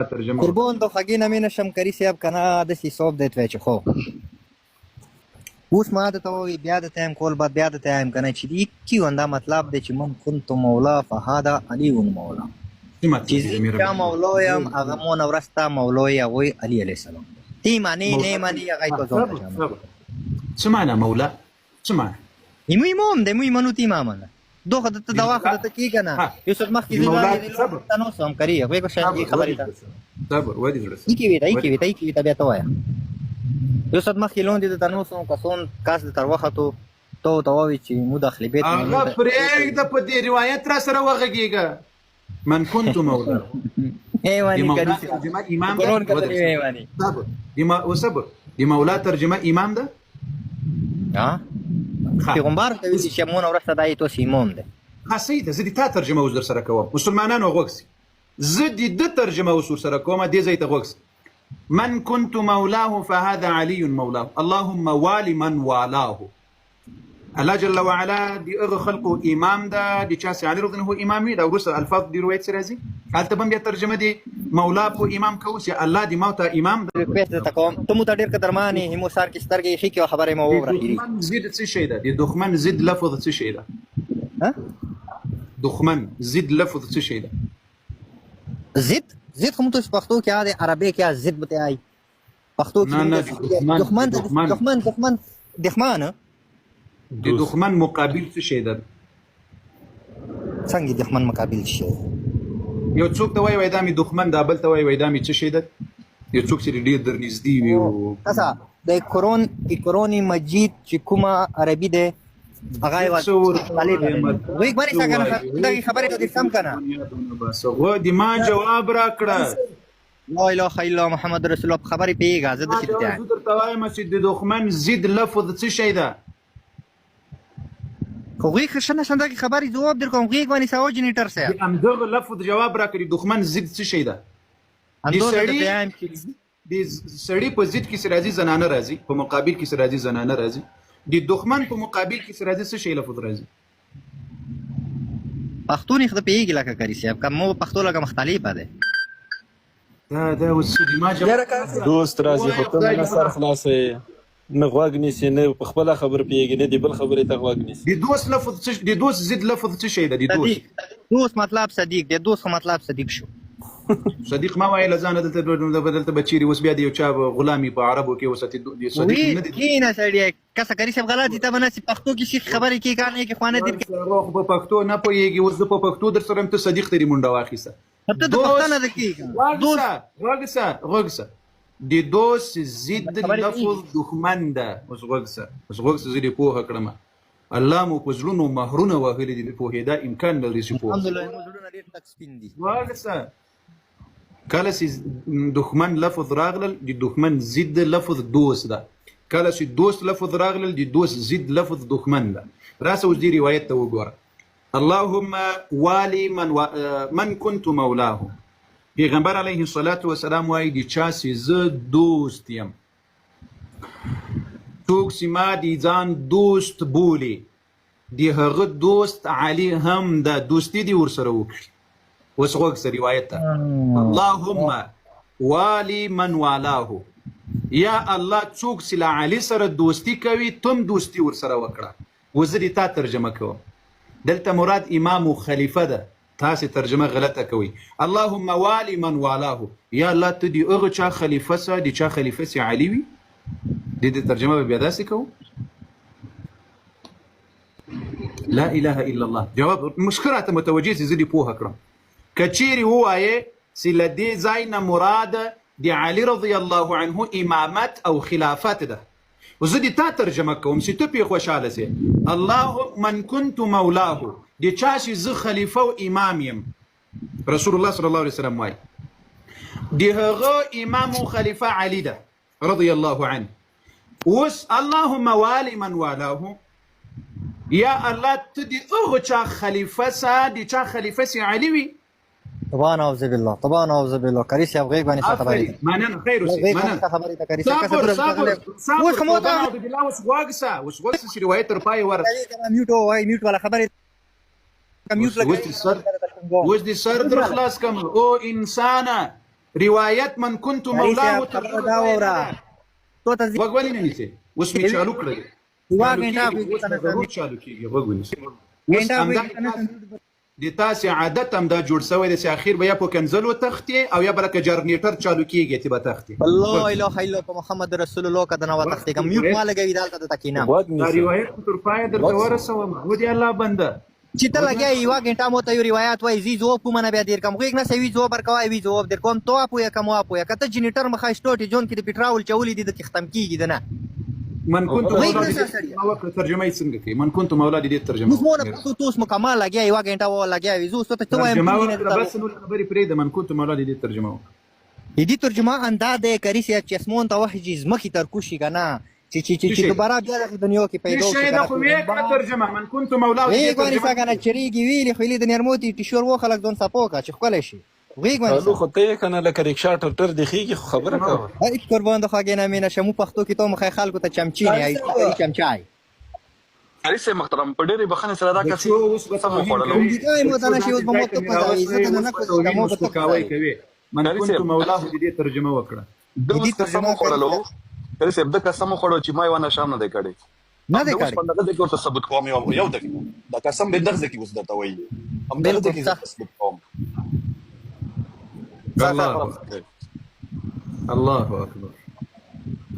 ترجمه قربون دو خګې نه مې نشم کری صاحب کنه داسې صوب دی توی چې خو اوس ما درته ووایي بیا د تایم کول بعد بیا د تایم کنه چې دې کی وندا مطلب دی چې من كنت مولا فهذا علي مولا چې زه مولا یم هغه مون ورستا مولا یې هغوی علي علیه السلام تی معنی نه معنی هغه کو ځون څه معنی مولا څه معنی ایمو امام دی مو ایمانو تی مامنه دوه د دوا خدته کی کنه یو څه مخکې دی تاسو هم کوي هغه کو شان خبرې ده صبر ودی زړه کی وی بیا ته وایا یو څه مخکې لون دي د تنوسو کسون کاس د تر وخته تو تووي چې مو داخلي بیت هغه پرېږ د په دې روایت را سره وغږیږه من كنت مولا ایوانی کړي ترجمه امام قرآن کړي ایوانی صبر دی مولا ترجمه امام ده ها پیغمبر ته ویل چې مون ورسته دای تو سیمون ده خاصه ده زدي تا ترجمه وز در سره کوم مسلمانانو غوښسي زدي د ترجمه وس سره کوم دې زي ته غوښسي من كنت مولاه فهذا علي مولاه اللهم والي من والاه الله جل وعلا دي اغه خلقه امام ده دي چاسي علي رضي هو امامي ده ورسل الفاظ دي روايه سرازي قال تبم بیا ترجمه دي مولا په امام کوسي الله دي موتا امام ده ریکوست ته کوم ته مو ته ډیر قدرمانه همو سار کې سترګې شي کې خبره مو وره دخمن زد څه شي ده دي دخمن زد لفظ څه شي ده ها دخمن زد لفظ څه شي ده زد خو مو ته پښتو کې عادي عربي کې زد بته آی پښتو کې دښمن د دښمن مقابل څه شي ده څنګه دښمن مقابل شي یو څوک ته وای دا می دښمن دا بل ته وای دا می څه شي ده یو څوک چې ډیر در نږدې وي تاسو د قرآن مجید چې کومه عربي ده هغه وی غوړي څنګه دا خبره ته سم کنه و دي ما جواب را کړه لا اله الا الله محمد رسول الله خبرې پیګه زه د څه ته زه درته وایم چې د دښمن زید لفظ څه شي ده خو غوی خشنه څنګه خبرې جواب در کوم غوی باندې ساو جنریټر سه ام دغه لفظ جواب را کړی دښمن زید څه شي ده د سړی په ضد کې راځي زنانه راځي په مقابل کې راځي زنانه راځي د دښمن په مقابل کې راځي څه شی لفظ راځي پښتو نه خدای پیږي لکه کاری صاحب کوم پښتو لکه مختلفه ده دا اوس د ما دوست راځي خو ته نه سر خلاصې نه غوږ نیسي نه په خپل خبر پیږي نه دی بل خبرې ته غوږ نیسي د دوست لفظ د دوست ضد لفظ څه شی ده د دوست مطلب صدیق د دوست مطلب صدیق شو صدیق ما وایي لزانه دلته بدلته بچيري اوس بیا د یو چا غلامي په عربو کې وساتي د صدیق نه دي کینه سړی کسه کری سم غلطی ته بناسي پښتو کې شي خبرې کې کانه کې خوانه دي روح په پښتو نه پويږي اوس په پښتو در سره ته صدیق تری مونډه واخیسه ته د پښتنه د کې غوږسه د دوست ضد لفظ دښمن ده اوس غوږسه زری په کړم الله مو پزلونو مهرونه واغلي دي په هدا امکان لري چې په الحمدلله مزلونه ډیر تک سپین دي غوږسه کله چې دښمن لفظ راغلل د دښمن ضد لفظ دوست ده کله چې دوست لفظ راغلل د دوست ضد لفظ دښمن ده راسه اوس دې روایت ته وګوره اللهم والي من كنت مولاه پیغمبر علیه الصلاة والسلام وایي د چا چې زه دوست یم څوک چې ما د ځان دوست بولي د هغه دوست علي هم د دوستي دي ورسره وکړي اوس غوږ روایت ته اللهم والي من والاه یا الله څوک چې له علي سره دوستي کوي تم دوستي ورسره وکړه وزه دې تا ترجمه کوم دلته مراد امام و خلیفه ده تاسې ترجمه غلطه کوي اللهم والي من والاه یا الله ته دې هغه چا خلیفه سه د چا خلیفه سي علي وي دې ترجمه به بیا داسې کوو لا اله الا الله جواب مشکلات متوجه زه دې پوهه کړم کچيري وایي چې لدې ځای نه مراد د علي رضی الله عنه امامت او خلافت ده وزه دې تا ترجمه کوم چې ته پې خوشحاله سې الله من كنت مولاه د چا چې زه خلیفه او امام یم رسول الله صلی الله علیه وسلم وایي د هغه امام او خلیفه علي ده رضی الله عنه اوس اللهم والي من والاه یا الله ته دې هغه چا خلیفه سه د چا خلیفه سي علي وي طبعا اعوذ بالله کاری صاحب غیب باندې خبرې مننه خیر اوسې مننه خبرې ته کاری صاحب اوس خموته اوس واغسه چې روایت تر پای ور میوټ وای میوټ والا خبرې اوس دې سر در خلاص کم او انسانه روایت من كنت مولاه خبره دا وره تو ته وګ ولې نه نیسي اوس مې چالو کړل یوه غنټه ضرور چالو کېږي وګ ونیسي اوس همدا د تاسې عادت هم دا جوړ شوی دی چې اخیر به یا په کنزل وتښتې او یا به لکه جنریټر چالو کېږي چې به تښتې الله اله الا الله محمد رسول الله که دنه وتښتېږم میوټ ما لګوي دلته درته کښېنم دا روایت خو تر پایه درته ورسوم خو دې الله بنده چې ته لګیا یوه غنټه مو ته یو روایت وایي زی ځواب کومه نه بیا دیر کم غوږ نه سوي ځواب ورکوه وي ځواب در کوم تو اپویه که مو اپویه که ته جنریټر مخه سټوټې جون کې د پټراول چولې دي درته ختم کېږي ده نه من كنت مولى ترجمه یې څنګه کوي من كنت مولى دې ترجمه اوس مو نه پښتو ته اوس مکمل لګیا یوه غنټه لګیا وي زه اوس ته وایم بس نور خبرې پرېږده من كنت مولى دې ترجمه دې ترجمه اندا د کری سي چې اسمون ته وحجي زمخي تر کوشي کنه چې دوباره بیا د دنیا کې پیدا شي شي دا خو یې ترجمه من كنت مولى دې ترجمه کنه چریږي ویلي خو دې نرموتي تشور و خلک ځون سپوکا چې خپل شي غیګ نو خو ته کنه لکه رکشا ټرټر دی خيږي خبره کوه هیڅ قربان د خاګینه مینه شمو پښتو کې ته مخې خلکو ته چمچي نه ای چمچای عریسه محترم په ډېرې بخښنې سره دا کسي سم وخوړلو دې مو ته نشي اوس به مو ته پتا وي زه ته نه کوم مو ته کاوي کوي من كنت مولاه دې ترجمه وکړه دې ترجمه وخوړلو عریسه د قسم وخوړو چې ما یو نه شام نه دی کړی نه دی کړی په دغه کې ورته ثبوت کوم یو دغه دا قسم به دغه کې اوس درته وایي هم دغه کې ثبوت کوم الله اکبر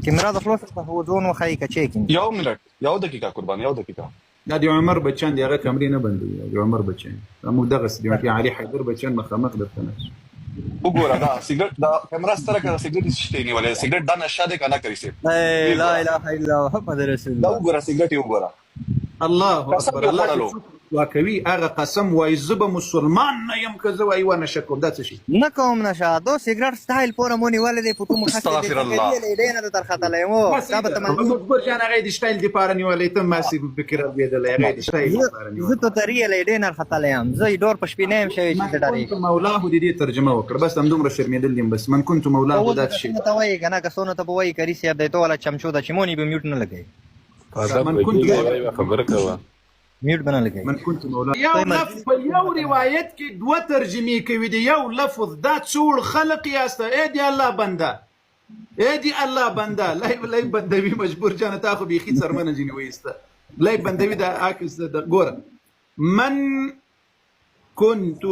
کیمرا د خلاص ته هو ځون وخی کا چیکینګ یو منټ یو دقیقه قربان یو دقیقه دا دی عمر بچان دی هغه کمرې نه بندوي دی عمر بچان موږ دغه دی علي حیدر بچان مخامخ درته نه وګوره دا سیګریټ دا کیمرا ستاره کړه سیګریټ شته نیولې سیګریټ دا نشه ده کنه کوي سي لا اله الا الله محمد رسول دا الله وګوره سیګریټ وګوره الله اکبر الله واکوي هغه قسم وای زب مسلمان نه يم که زه وای ونه شکم دا څه شي نه کوم نشه دو سیګریټ سټایل پوره مونی ولې په تو مخه استغفر الله دې نه تر خطا لایمو دا به تمام مجبور جان هغه د سټایل دی پاره نیولې ته ماسي فکر بيدل هغه د سټایل پاره نیولې زه ته تریلې دې نه خطا لایم زه ډور په شپې نه يم شوی چې ډارې مولاه دې ترجمه وکړه بس هم دومره شرمېدل دي بس من كنت مولاه دا شي ته وای کنه که سونه ته وای کری سی ابدې ته ولا چمچو د چمونی به میوټ نه لګي من كنت خبره کوه میوټ بنا لګي من كنت مولاه یو لفظ په یو روایت کې دوه ترجمې کوي دی یو لفظ دا څول خلق یاسته اې دی الله بنده اې دی الله بنده لای بندوي مجبور جان تا خو بيخي سرمنه جنې وېسته لای بندوي دا عکس د ګوره من كنت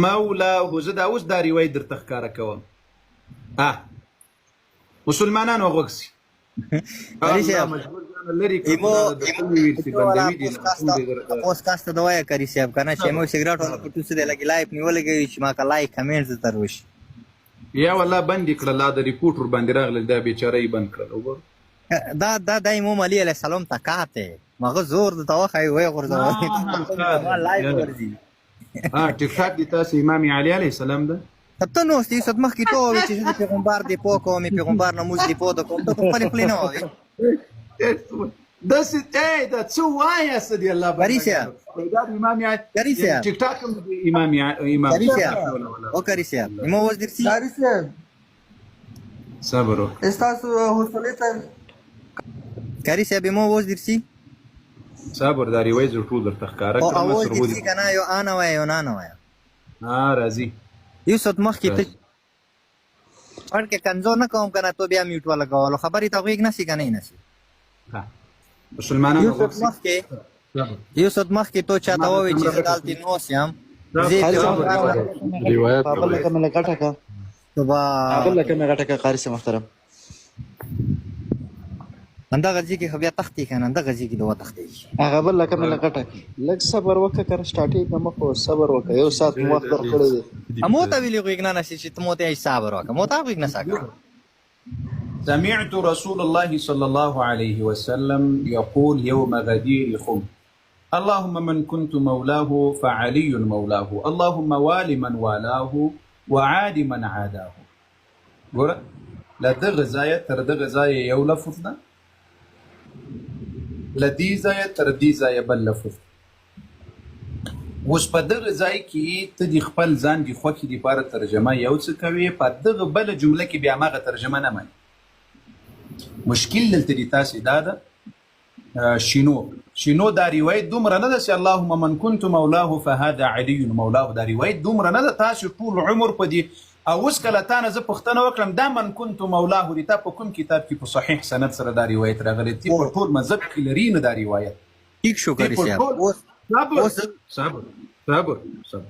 مولاه زه دا اوس دا روایت درته ښکاره کوم مسلمانانو غوږسي اوس کاسته دوايا کری صاحب کنه چې مو سیګریټ ولا پټو څه دی لګي لایف نیولګي چې ما کا لایک کمنټس تر وشي یا والله بند کړه لا د ریپورټر باندې راغله دا بیچاره یې بند کړل وګور دا دایمو علي علیه السلام تکاته مغه زور د توخی وای غورځو لایف ورځي ټیک ټاک دي تاسو امام علي علیه السلام ده ته نو ستې صد مخ کې تو چې پیغمبر دی پوکو می پیغمبر نماز دی پوکو کوم ته په خپل نه وای دا څه دا څه وایي سدي الله کریسیا دا امام کریسیا ټیک ټاک امام کریسیا او کریسیا مو وز درسي کریسیا صبر استاسو حوصله ته کریسیا به مو وز درسي صبر دا ریوایز ټول درته ښکارا کړم او وز درسي کنه یو انا وای یو نه وای راځي یو څه مخ کې ته ان کې کنزو نه کوم کنه ته بیا میوټ ولا غواړو خبرې ته غوږ نسی کنه نه نسی مسلمانانو یو څه مخ کې تو چاته وای چې دالتي نو سیام روایت قابل لکه مې غټه کا قابل لکه مې غټه کا قاری سي محترم انده غزي کې خو بیا تختی کنه انده غزي کې دوه تختی هغه بل لکه مې غټه لږ صبر وکړه کنه سٹارټي کوم خو صبر وکړه یو سات مو وخت ورکړی دی امو ته ویلی غوږ نه نسی چې ته مو ته صبر وکړه مو ته غوږ نه ساګه سمعت رسول الله صلى الله عليه وسلم يقول يوم غدير خم اللهم من كنت مولاه فعلي مولاه اللهم وال من والاه وعاد من عاداه ګوره لا دغه ځای تر دغه ځای یو لفظ ده لدی ځای تر دې ځای بل لفظ اوس په دغه ځای کې ته د خپل ځان د خوښې دپاره ترجمه یو څه کوې په دغه بله جمله کې بیا هماغه ترجمه نه منې مشکل دلته د تاسې دا ده شینو دا روایت دومره نه ده چې اللهم من كنت مولاه فهذا علي مولاه دا روایت دومره نه ده تاسو ټول عمر په دې او اوس کله تا نه زه پوښتنه وکړم دا من كنت مولاه دی تا په کوم کتاب کې په صحیح سند سره دا روایت راغلی تی په ټول مذهب کې لري نه دا روایت ٹھیک شو کاری صاحب صبر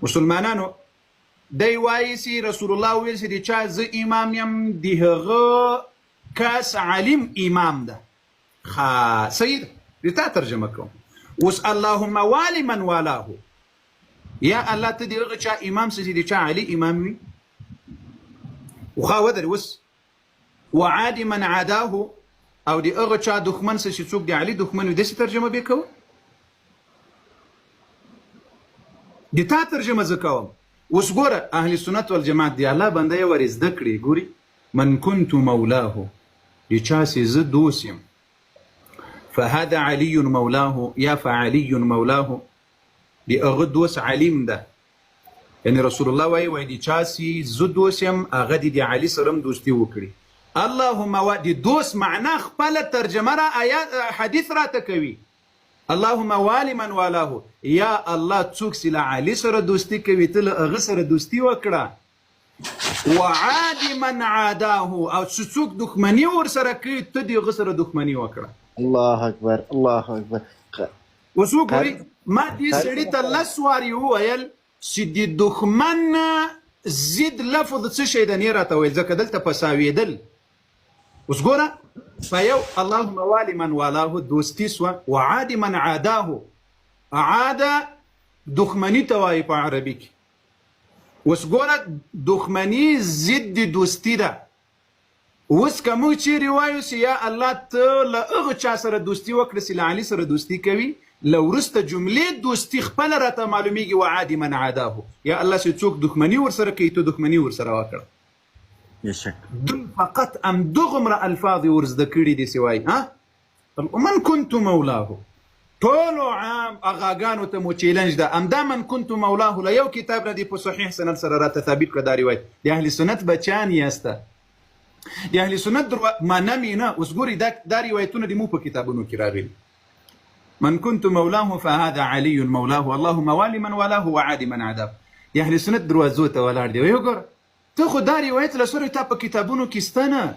مسلمانانو دی وایي چې رسول الله ویل چې د چا زه امام یم د هغه کس عالم امام ده سید د تا ترجمه کوم اوس اللهم والی من والاه یا الله ته د هغه چا امام سي د چا علي امام وي وخا ودري اوس وعادي من عاداه او د هغه چا دښمن سي چې څوک د علي دښمن وي داسې ترجمه به کوم د تا ترجمه زه کوم اوس ګوره اهل سنت والجماعت دی الله بنده یې ور زده کړي ګوري من كنت مولاه د چا سي زه دوست یم فهذا علي مولاه یا فعلي مولاه دی هغه دوست علیم ده یعنی رسول الله وایي د چا سي زه دوست یم هغه د علي سره هم دوستي وکړي اللهم د دوست معنا خپله ترجمه را آیات حدیث راته کوي اللهم والی من والاه یا الله څوک چې له علي سره دوستي کوي ته له هغه سره دوستي وکړه وعادي من عاداه او څوک دښمني ورسره کوي ته د هغه سره دښمني وکړه الله اکبر الله اکبر اوس وګورئ ما دې سړي ته لس وارې وویل چې د دښمن ضد لفظ څه شی ده نه راته ویل ځکه دلته پساوېدل اوس ګوره فیو اللهم والی من والاه دوستي سوه وعادي من عاداه عاده دښمني ته وایي په عربي کې اوس ګوره دښمني ضد دوستي ده اوس که موږ چیرې وایو چې یا الله ته له هغه چا سره دوستي وکړه چې له علي سره دوستي کوي له وروسته جملې دوستي خپله راته معلومیږي وعادي من عاداه یا الله چې څوک دښمني ورسره کوي ته دښمني ورسره وکړه دوی فقط همدغومره الفاظ ورزده کړي دي چې وایي من كنت مولاه ټولو عام اغاګانو ته مو چیلنج ده همدا من كنت مولاه له یو کتاب نه دی په صحیح سند سره راته ثابت کړه دا روایت د اهل سنت بچیان یاسته د اهل سنت منمې نه اوس ګوري دا روایتونه د مو په کتابونو کې راغلي من كنت مولاه فهذا علي مولاه اللهم والی من والاه وعادي من عاداه د اهل سنت دروازو ته ولاړ دی وګوره ته خو دا روایت له سره تا په کتابونو کې سته نه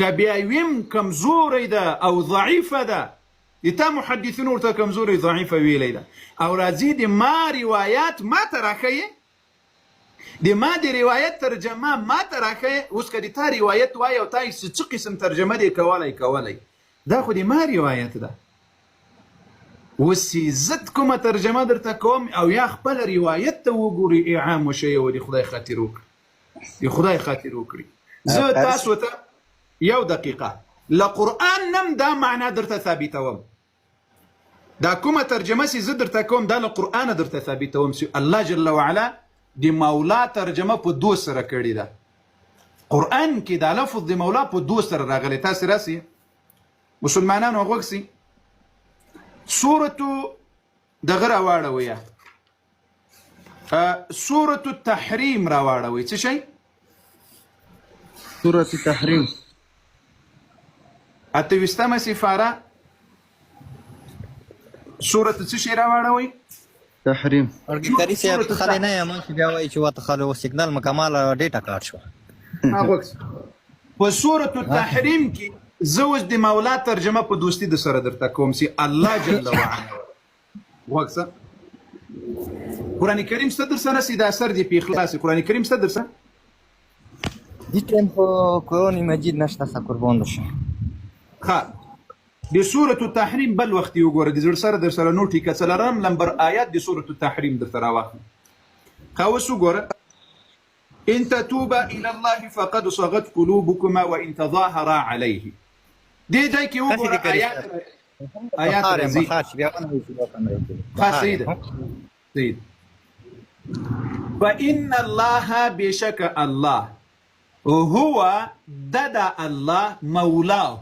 که بیا ویم کمزوری ده او ضعیفه ده د تا محدثین ورته کمزوری ضعیفه ویلی ده او راځي د ما روایات ما ته راښیې د ما د روایت ترجمه ما ته راښیې اوس که د تا روایت وایي او تا څه قسم ترجمه دی کولی دا خو د ما روایت ده اوس زه کومه ترجمه درته کوم او یا خپله روایت ته وګوري اعام وشئ او د خدای خاطر وکړي د خدای خاطر وکړي زه تاسو ته یو دقیقه له قرآن نم دا معنا درته ثابتوم دا کومه ترجمه چې زه درته کوم دا له قرآنه درته ثابتوم چې الله جل وعلا د مولا ترجمه په دو سره کړې ده قرآن کې دا لفظ د مولا په دو سره راغلی تاسې راسئ مسلمانانو غوږ سئ سورة دغه راواړوئ سورة التحریم راواړوئ څه شی سورة التحریم 28مه سپاره سورة څه شی راواړوئ تحریم کاری صاحب خالی نه یم چې بیا وایي چې ورته خالی سیګنال مکمل ډیټا کارت شوه په سورة التحریم کې زه اوس د مولا ترجمه په دوستي د سره درته کوم چې الله جل وعلا وکړه قرآن کریم څه در سره سي دا اثر دی په اخلاص قرآن کریم څه در سره دې ټایم خو قرآن مجید نشته څه قربان بشه ښه د سورة التحریم بل وخت یې وګوره د زړه سره در سره نوټ کړه څلورم نمبر آیات د سورة التحریم درته راواخلم ښه اوس وګوره ان تتوبا الى الله فقد صغت قلوبكما وان تظاهرا عليه دې ځای کې وګوره آیات راځي سید فإن الله بشك الله هو ددا الله مولاه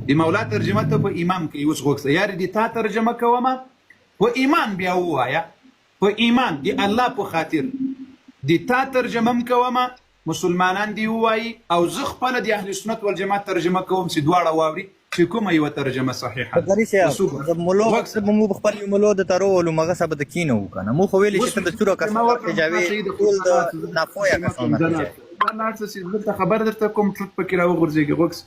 دی مولا ترجمه ته په امام کې اوس غوښته یار دي تا ترجمه کومه په ایمان بیا وایا په ایمان دی الله په خاطر دی تا ترجمه کومه مسلمانان دی وای او زه خپل د اهل سنت والجماعت ترجمه کوم چې دواړه واوري چې کومه یوه ترجمه صحیحه ده. غری صاحب د مولو مقصد مو خپل مولو د ترولو مغه سبد کینو کنه مو خو ویلې چې د سورو کسان جاوي ټول د نافویا کسان دلته خبر درته کوم ټوټ پکې راوغورځېږي غوکس.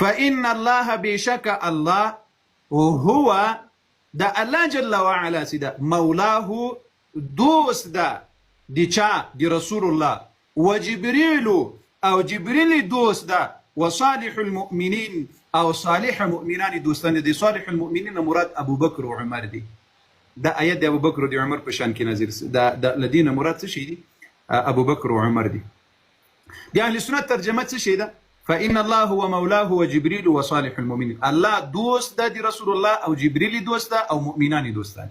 فإن الله بشك الله وهو دا الله جل وعلا سيدا مولاه دوست دا دي چا دي رسول الله وجبريل او جبريل دوست دا وصالح المؤمنين او صالح مؤمنان دوستان دي. صالح المؤمنين مراد ابو بكر وعمر دي. دا ايات دي ابو بكر ودي عمر بشان كي نازل دا لدينا مراد سشي دي ابو بكر وعمر دي. دي اهل السنه ترجمه سشي ده فإن الله هو مولاه وجبريل وصالح المؤمنين. الله دوست دا دي رسول الله او جبريل دوست دا او مؤمنان دوستان.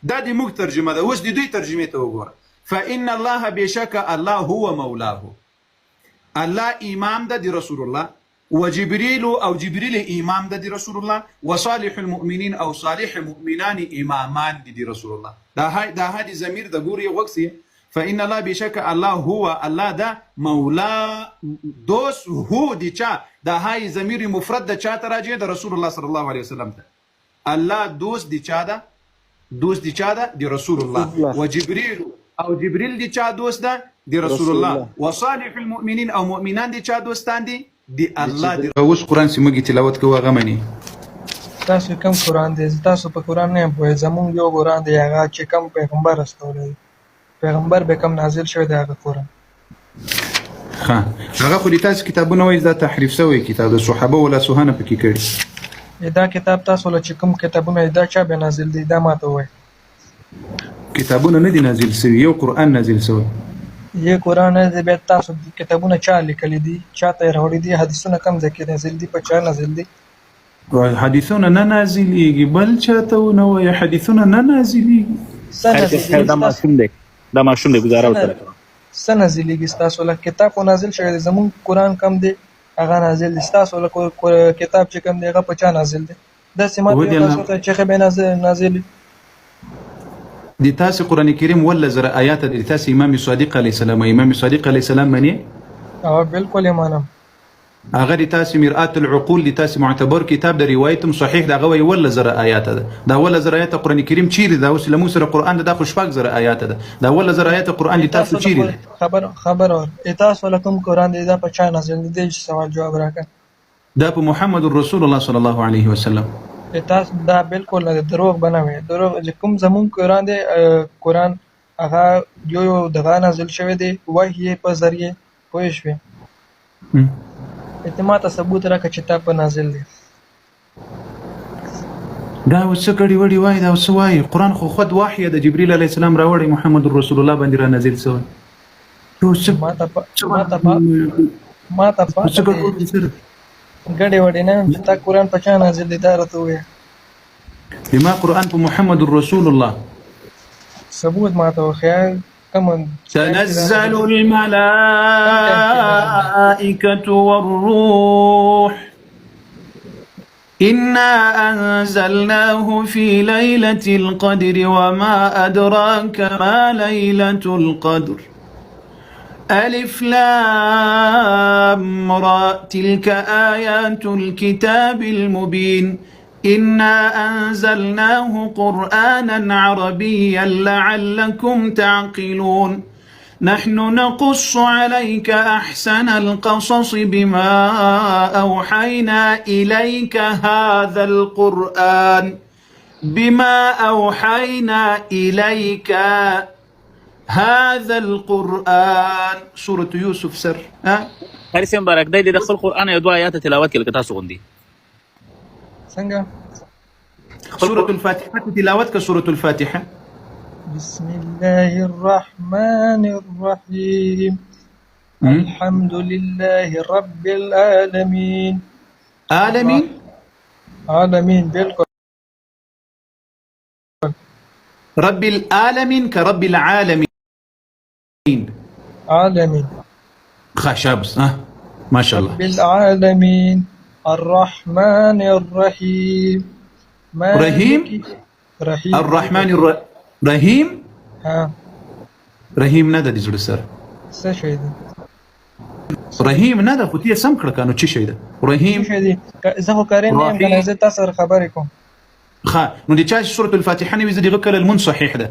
دا دي موږ ترجمه ده. اوس دي دوی ترجمه ته وګوره. فإن الله بشك الله هو مولاه. الله امام دا دي رسول الله وجبريل او جبريل امام دا دي رسول الله وصالح المؤمنين او صالح مؤمنان امامان دي رسول الله. دا هادي ضمير دا ګوري وقسي فإن الله بشك الله هو الله دا مولا دوست هو دي چا دا هاي ضمير مفرد دا چا تراجع دا رسول الله صلى الله عليه وسلم دا. الله دوست دي چا دا دوست دي چا دا دي رسول الله وجبريل او جبريل دي چا دوست دا دي رسول الله وصالح المؤمنين او مؤمنان دي چا دوستان دي الله دي. اوس قرآن سمږي تلاوت کوه غمني تاسو کوم قرآن دي تاسو په قرآن نه پوهې زمونږ یو قرآن دی هغه چې کوم پیغمبر استولې پیغمبر به کوم نازل شوی دی هغه قرآن. ها هغه خو تاسو کتابونه وایي دا تحریف شوی کتاب د صحابه ولا سوهانه پکې کړي. دا کتاب تاسو له چې کوم کتابونه دا چا به نازل دي دا ماته وایي. کتابونه نه دي نازل شوی یو قرآن نازل شوی. یو قرآن دې به تاسو کتابونه چا لیکلي دي چا ته راوړي دي حدیثونه کوم ځکه نازل دي په چا نازل دي. حدیثونه نه نازلېږي بل چاته نه وایي حدیثونه نه نازلېږي. دا ماشوم دی گزاره وکړه څه نازلېږي تاسو له کتاب خو نازل شوی دی زمونږ قرآن کم دی هغه نازل دي تاسو له کتاب چې کم دی هغه په چا نازل دی داسې ماته تاسو ته چې به نازل دي تاسو قرآن کریم ولا زر آیات دي تاسو امام صادق علیه السلام امام صادق علیه السلام منی بالکل ایمانم هغه دي تاسو مرآت العقول دي تاسو معتبر کتاب د روایتم صحیح دا غوي ولا زر آیات ده دا ولا زر آیات قرآن کریم چیرې دا اوس لمو سره قرآن دا خوشپاک زر آیات ده دا ولا زر آیات قرآن دي تاسو چیرې خبر اور تاسو لکم قرآن دي دا په چا نازل دي سوال جواب راکړه دا په محمد رسول الله صلی الله علیه وسلم. تاسو دا بالکل نه دروغ بنوي دروغ چې کوم زمون قرآن دی قرآن هغه یو دغه نازل شوی دی وحی په ذریعه پوه شوې اعتماد ثبوت راکړه چې تا په نازل دی دا وڅ کړي وړي وای دا وڅ وای قرآن خو خود وحی د جبرئیل علیه السلام راوړی محمد رسول الله باندې را نازل شوی ما ته غړي وړي نه چې تا قرآن په چا نازل دی دا راته وایي بما قرآن په محمد رسول الله ثبوت ما ته خیال كم تنزل الملائكة والروح إنا أنزلناه في ليلة القدر وما أدراك ما ليلة القدر ألف لام را تلك آيات الكتاب المبين إنا أنزلناه قرآنا عربيا لعلكم تعقلون نحن نقص عليك أحسن القصص بما أوحينا إليك هذا القرآن هذا القرآن سورة يوسف سر حارث مبارک دی د خپل قرآن یو دوه آیات تلاوت کړل که تاسو غوندي څنګه سورة الفاتحة تلاوت كسورة الفاتحة بسم الله الرحمن الرحيم الحمد لله رب العالمين عالمين بالكل رب العالمين كرب العالمين عالمين خشبس ما شاء الله رب العالمين الرحمن الرحيم رحيم الرحمن رحيم ها رحيم نه د دې سره څه شي رحیم نه ده خو ته سم کړه کنه څه شي ده رحیم څه دی زه خو کارین نه یم کنه زه تاسو سره خبرې کوم ښه نو د چا سورة الفاتحه نه وي زه دغه کله المن صحیح ده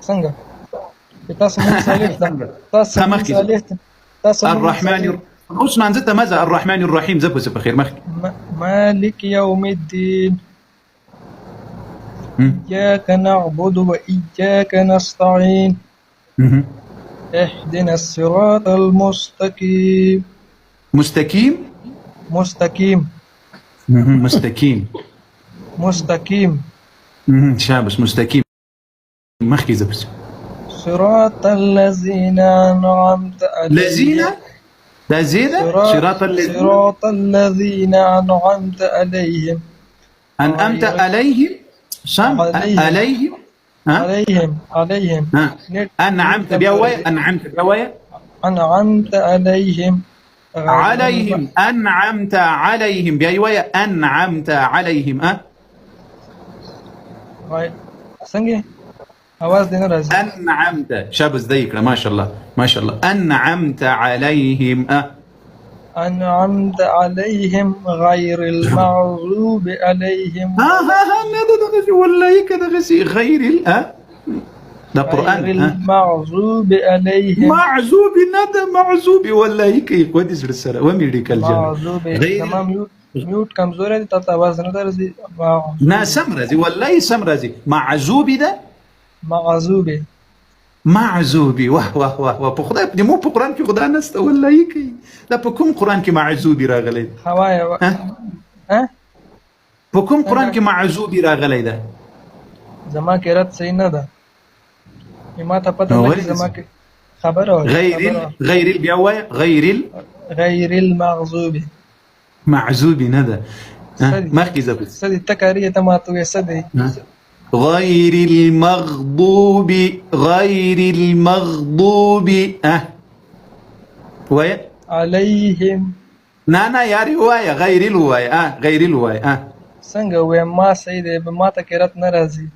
څنګه تاسو مون صالح ده تاسو مون صالح ده تاسو الرحمن اوس مانځه ته مزه الرحمن الرحیم زه په خیر مخ مالك يوم الدين إياك نعبد وإياك نستعين اهدنا الصراط المستقيم مستقيم مستقيم مستقيم شابس مستقيم مخكي زبس صراط الذين أنعمت عليهم صراط الذين أنعمت عليهم أنعمت عليهم عليهم عليهم أنعمت بيوي أنعمت عليهم أنعمت عليهم بيوي أنعمت عليهم څنګه आवाज دینه راځي أنعمت شابس ذيكرا ما شاء الله ما شاء الله أنعمت عليهم أنعمت عليهم غير المغضوب عليهم والله كذا غسي غير ده قرآن غير المغضوب عليهم معزوب ندى معزوب والله كي قدس رسالة وميريك الجنة معزوب تمام ميوت كمزورة دي تاتا आवाज نه درځي نا سمرزي والله سمرزي معزوب ده معزوبي واه واه واه واه په خدای دې مو په قران کې خدای نسته والله کوي دا په کوم قران کې معزوبي راغلی هوايه په کوم قران کې معزوبي راغلی ده زما کې رات صحیح نه ده ما ته پته نه زما کې خبره غير البيوي غير المغضوب معزوبي نه ده مخکې زبط سدي تکاریه ته ماته وې سدي غير المغضوب ويا عليهم نا يا روايه غير الوايه غير الوايه څنګه وې ما سید به ما ته کرت ناراضي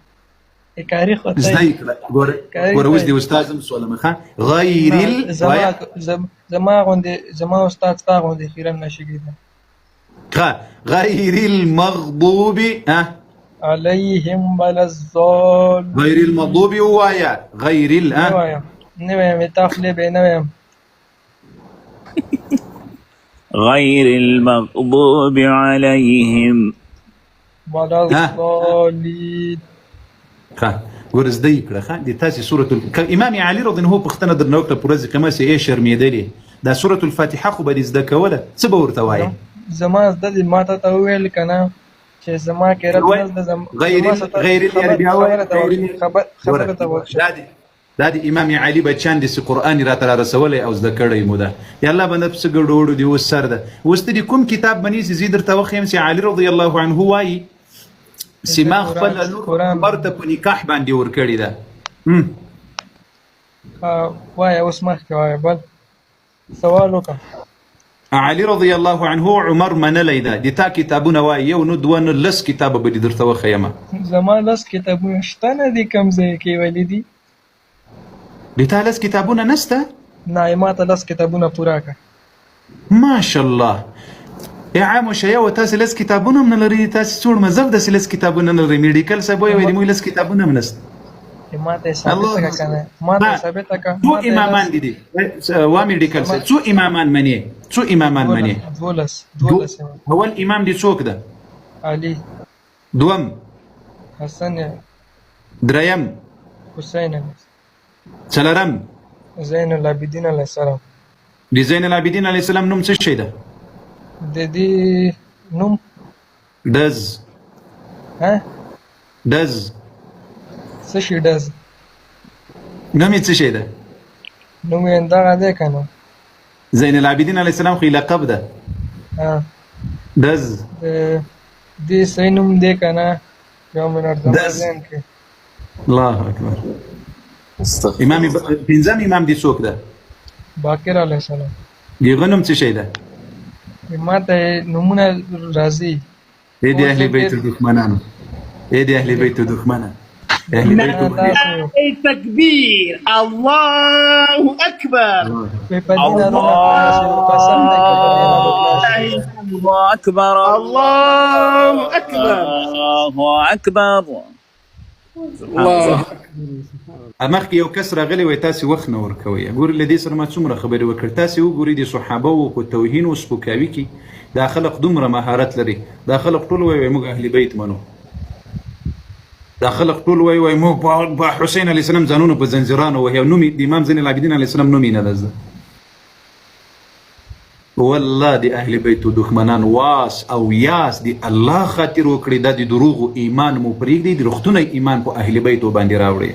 کاری خو ته ګور اوس دی استاد سوال مخه غير الوايه زما استاد تا غوندي خیرم نشي کېده غير المغضوب عليهم ولا الضالين غير المغضوب ويا غير نويم تافلي بينويم غير المغضوب عليهم ولا الضالين ورز دی کړه د تاسو سورۃ امام علي رضی الله عنه پختنه درنه وکړه پرځ کما سي شرمېدلې دا سورۃ الفاتحه خو به زده کوله څه به ورته وایي زما د ماته ته ویل کنه چې زما کې رات غیر خبره ته دا د امام علي بچان د قرآن را تر رسولې او زده کړی مو ده یالله بنده په ګډوډو دی وسر ده وست دي کوم کتاب بني سي در توخیم سي علي رضی الله عنه وایي سیما خپل برته په نکاح باندې ور کړی ده وای اوس مخکې وای بل سوال وکړه علي رضی الله عنه عمر منلی ده د تا کتابونه وای یو نو دوه نو لس کتابه به درته وخیمه زما لس کتابونه شته نه دي کوم ځای کې ویلي دي د تا لس کتابونه نسته نه ما ته لس کتابونه پوره کړه ماشاء الله يا عام شيا وتاس لس كتابنا من الري تاس سور مزف داس لس كتابنا من الري ميديكال سبوي ويدي مو لس كتابنا من است ما ته ثابت کنه ما ته ثابت کنه تو امامان دي وا ميديكال تو امامان مني تو امامان مني دولس هو الامام دي څوک ده علي دوم حسن دريم حسين څلرم زين العابدين عليه السلام دي زين العابدين عليه السلام نوم څه شي ده د دې نوم دز څه شي دز نوم یې څه شي ده نوم یې دا ده کنه زين العابدين عليه السلام خو لقب ده دز دې سینوم دې کنه یو منټ زموږ کې الله اکبر امام پنځم امام دي څوک ده باقر عليه السلام دې غنوم څه شي ده ما ته نمونه راځي دې اهل بیت الدښمنانو دې اهل بیت الدښمنانو اهل بیت تكبير الله اكبر الله اكبر الله اكبر الله اكبر الله امخ یو کس راغلی وای تاسو وخت نه ورکوي ګور لدی سره ما څومره خبرې وکړ تاسو وګورئ د صحابه او کو توهین او سپکاوي کی دا خلق دومره مهارت لري دا خلق ټول وای موږ اهل بیت منو دا خلق ټول وای موږ په حسین علی السلام ځانونو په زنجیرانو وای نو د امام زین العابدین علی السلام نو مینه لزه والله دی اهل بیت دښمنان واس او یاس دی الله خاطر وکړي د دروغ ایمان مو پرېږدي د رښتونی ایمان په اهل بیت باندې راوړي